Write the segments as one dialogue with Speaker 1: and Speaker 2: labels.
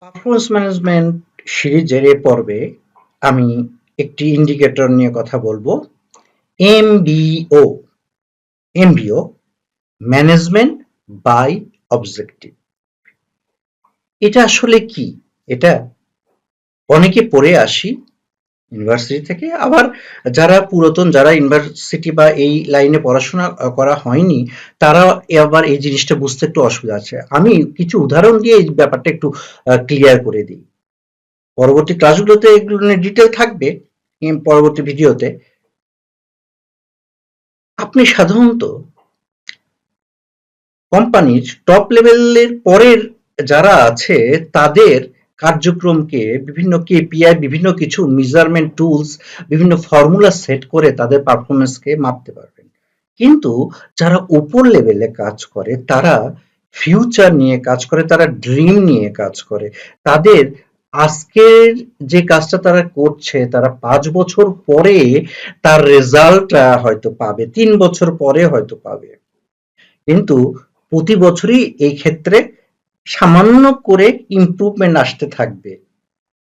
Speaker 1: Performance management সিরিজের এ পর্বে আমি একটি ইন্ডিকেটর নিয়ে কথা বলবো। এমবিও। এমবিও, ম্যানেজমেন্ট বাই অবজেক্টিভ। এটা আসলে কি? এটা অনেকে পড়ে আসি ইউনিভার্সিটি থেকে, আবার যারা পুরাতন, যারা ইউনিভার্সিটি বা এই লাইনে পড়াশোনা করা হয়নি, তারা আবার এই জিনিসটা বুঝতে একটু অসুবিধা আছে। আমি কিছু উদাহরণ দিয়ে এই ব্যাপারটা একটু ক্লিয়ার করে দিই। পরবর্তী ক্লাসগুলোতে এগুলো নিয়ে ডিটেল থাকবে। পরবর্তী ভিডিওতে আপনি সাধারণত কোম্পানির টপ লেভেলের পরের যারা আছে তাদের কার্যক্রমকে বিভিন্ন কেপিআই, বিভিন্ন কিছু মেজারমেন্ট টুলস, বিভিন্ন ফর্মুলা সেট করে তাদের পারফরমেন্সকে মাপতে পারবেন। কিন্তু যারা উপর লেভেলে কাজ করে, তারা ফিউচার নিয়ে কাজ করে, তারা ড্রিম নিয়ে কাজ করে। তাদের আজকের যে কাজটা তারা করছে, তারা 5 বছর পরে তার রেজাল্ট হয়তো পাবে, 3 বছর পরে হয়তো পাবে। কিন্তু প্রতি বছরই এই ক্ষেত্রে সামান্য করে ইমপ্রুভমেন্ট আসতে থাকবে।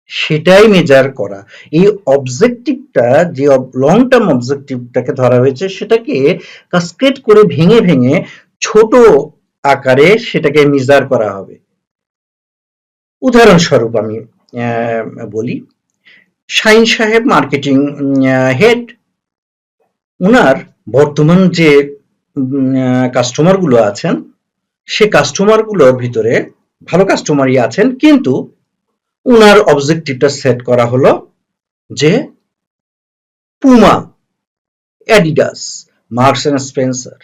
Speaker 1: সেটাই মেজার করা। এই অবজেক্টিভটা, যে লং টার্ম অবজেক্টিভটাকে ধরা হয়েছে, সেটাকে কাস্কেড করে ভেঙে ভেঙে ছোট আকারে সেটাকে মেজার করা হবে। উদাহরণস্বরূপ আমি বলি, শাহিন সাহেব মার্কেটিং হেড, উনার বর্তমান যে কাস্টমার গুলো আছেন, সে কাস্টমার গুলোর ভিতরে ভালো কাস্টমারই আছেন, কিন্তু উনার অবজেক্টিভটা সেট করা হলো যে Puma, Adidas, Marks and Spencer,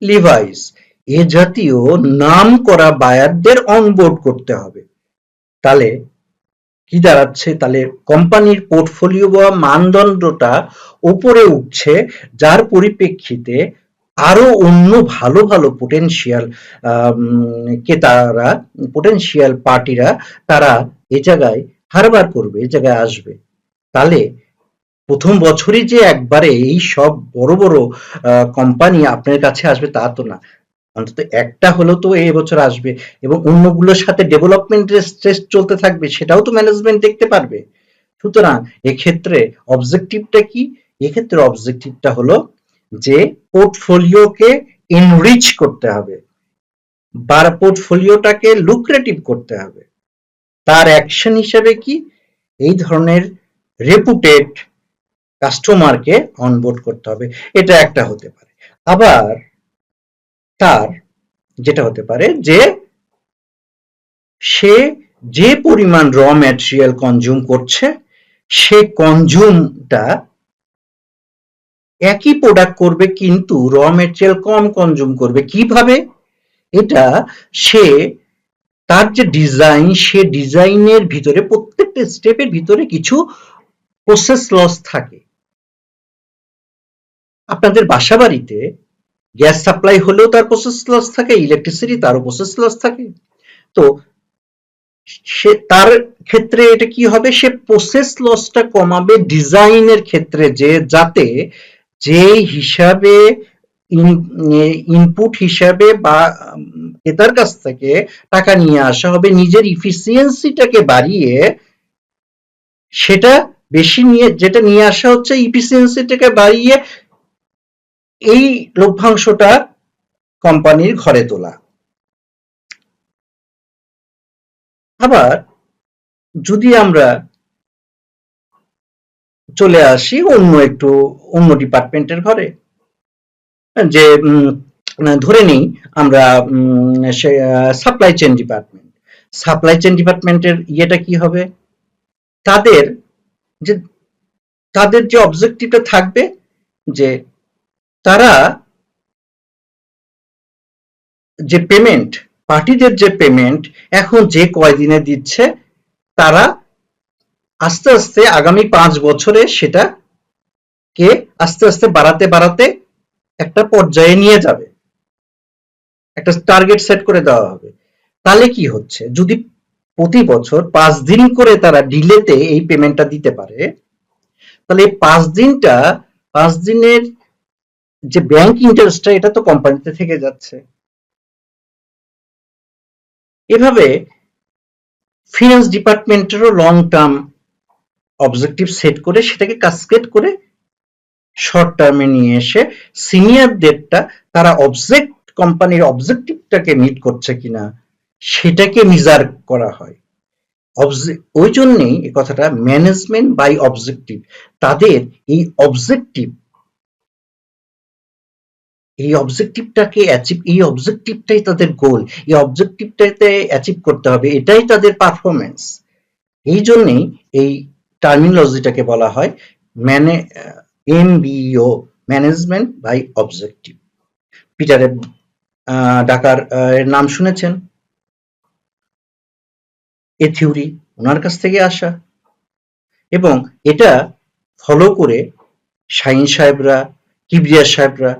Speaker 1: Levi's এ জাতীয় নাম করা বায়ারদের অনবোর্ড করতে হবে। তাহলে কি দাঁড়াচ্ছে? তাহলে কোম্পানির পোর্টফোলিও বা মানদণ্ডটা উপরে উঠছে, যার পরিপ্রেক্ষিতে আরো অন্য ভালো ভালো পোটেনশিয়াল ক্রেতারা, পোটেনশিয়াল পার্টিরা, তারা এ জায়গায় হারবার করবে, এ জায়গায় আসবে। তাহলে প্রথম বছরই যে একবারে এই সব বড় বড় কোম্পানি আপনার কাছে আসবে তা তো না। অন্তত একটা হলেও তো এই বছর আসবে, এবং অন্যগুলোর সাথে ডেভেলপমেন্টের স্ট্রেস চলতে থাকবে, সেটাও তো ম্যানেজমেন্ট দেখতে পারবে। সুতরাং এক্ষেত্রে অবজেক্টিভটা কি? এক্ষেত্রে অবজেক্টিভটা হলো যে পোর্টফোলিওকে এনরিচ করতে হবে, বা পোর্টফোলিওটাকে লুক্রেটিভ করতে হবে। তার অ্যাকশন হিসেবে কি? এই ধরনের রেপুটেড কাস্টমারকে অনবোর্ড করতে হবে। এটা একটা হতে পারে। আবার তার যেটা হতে পারে যে সে যে পরিমাণ র ম্যাটেরিয়াল কনজিউম করছে, সে কনজিউমটা একই প্রোডাক্ট করবে, কিন্তু র ম্যাটেরিয়াল কম কনজিউম করবে। কিভাবে? এটা সে তার যে ডিজাইন, সে ডিজাইনের ভিতরে প্রত্যেকটা স্টেপের ভিতরে কিছু প্রসেস লস থাকে। আপনাদের বাসা বাড়িতে গ্যাস সাপ্লাই হলেও তার প্রসেস লস থাকে, ইলেকট্রিসিটি তারও প্রসেস লস থাকে। তো সে তার ক্ষেত্রে এটা কি হবে? সে প্রসেস লসটা কমাবে ডিজাইনের ক্ষেত্রে, যে যাতে যে হিসাবে ইনপুট হিসাবে বা ক্রেতার কাছ থেকে টাকা নিয়ে আসা হবে, নিজের ইফিসিয়েন্সিটাকে বাড়িয়ে সেটা বেশি নিয়ে, যেটা নিয়ে আসা হচ্ছে ইফিসিয়েন্সিটাকে বাড়িয়ে এই লভ্যাংশটা কোম্পানির ঘরে তোলা। আবার যদি আমরা চলে আসি অন্য ডিপার্টমেন্টের ঘরে, যে ধরে নিই আমরা supply chain department. Supply chain ডিপার্টমেন্টের ইয়েটা কি হবে? তাদের যে তাদের যে অবজেক্টিভটা থাকবে, যে তারা যে পেমেন্ট, পার্টিদের যে পেমেন্ট এখন যে কয়দিনে দিচ্ছে, তারা আস্তে আস্তে আগামী 5 বছরে সেটা কে আস্তে আস্তে বাড়াতে বাড়াতে একটা পর্যায়ে নিয়ে যাবে, একটা টার্গেট সেট করে দেওয়া হবে। তাহলে কি হচ্ছে? যদি প্রতি বছর 5 দিন করে তারা ডিলেতে এই পেমেন্টটা দিতে পারে, তাহলে এই 5 দিনের যে ব্যাংক ইন্টারেস্টটা, এটা তো কোম্পানিতে থেকে যাচ্ছে। এভাবে ফিনান্স ডিপার্টমেন্টেরও লং টার্ম অবজেক্টিভ সেট করে সেটাকে কাসকেড করে শর্ট টার্মে নিয়ে এসে সিনিয়রদেরটা তারা কোম্পানির অবজেক্টিভটাকে মিট করছে কিনা সেটাকে মেজার করা হয়। ওই জন্যই এই কথাটা ম্যানেজমেন্ট বাই অবজেক্টিভ। তাদের এই অবজেক্টিভটাকে অ্যাচিভ, এই অবজেক্টিভটাই তাদের গোল, এই অবজেক্টিভটাতে অ্যাচিভ করতে হবে, এটাই তাদের পারফরমেন্স। এই জন্যই এই টার্মিনোলজিটাকে বলা হয় MBO, management by objective. Peter Drucker এর নাম শুনেছেন, এ থিওরি ওনার কাছ থেকে আসা, এবং এটা ফলো করে শাহিন সাহেবরা, কিবরিয়া সাহেবরা,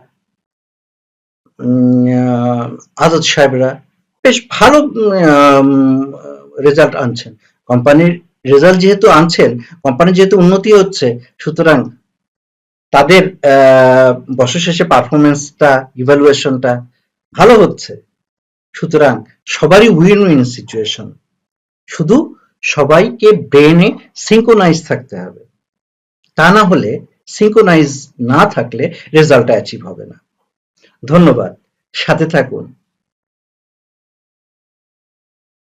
Speaker 1: আজাদ সাহেবরা বেশ ভালো রেজাল্ট আনছেন। কোম্পানির রেজাল্ট যেহেতু আনছেন, কোম্পানির যেহেতু উন্নতি হচ্ছে, সুতরাং তাদের বছর শেষে পারফরমেন্সটা, ইভ্যালুয়েশনটা ভালো হচ্ছে। সুতরাং সবারই উইন উইন সিচুয়েশন। শুধু সবাইকে ব্রেনে সিঙ্ক্রোনাইজ থাকতে হবে, তা না হলে সিঙ্ক্রোনাইজ না থাকলে রেজাল্টটা অ্যাচিভ হবে না। ধন্যবাদ, সাথে থাকুন।